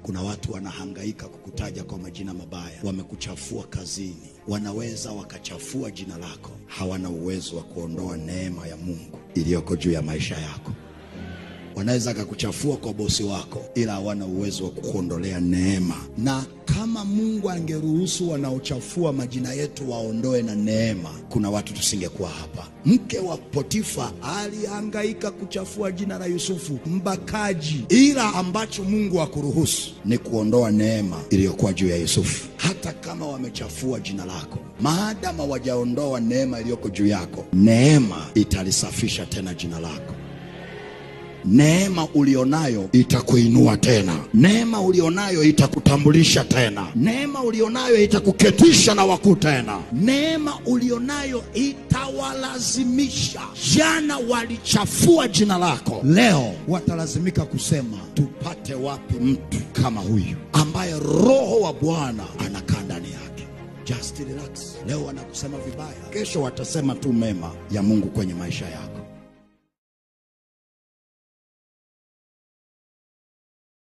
Kuna watu wanahangaika kukutaja kwa majina mabaya, wamekuchafua kazini, wanaweza wakachafua jina lako, hawana uwezo wa kuondoa neema ya Mungu iliyoko juu ya maisha yako. Wanaweza kukuchafua kwa bosi wako, ila hawana uwezo wa kukuondolea neema. Na kama Mungu angeruhusu wanaochafua majina yetu waondoe na neema, kuna watu tusingekuwa hapa. Mke wa Potifa alihangaika kuchafua jina la Yusufu, mbakaji, ila ambacho Mungu hakuruhusu ni kuondoa neema iliyokuwa juu ya Yusufu. Hata kama wamechafua jina lako, maadama wajaondoa neema iliyoko juu yako, neema italisafisha tena jina lako. Neema ulionayo itakuinua tena. Neema ulionayo itakutambulisha tena. Neema ulionayo itakuketisha na wakuu tena. Neema ulionayo itawalazimisha. Jana walichafua jina lako, leo watalazimika kusema, tupate wapi mtu kama huyu ambaye Roho wa Bwana anakaa ndani yake. Just relax. Leo wanakusema vibaya, kesho watasema tu mema ya Mungu kwenye maisha yako.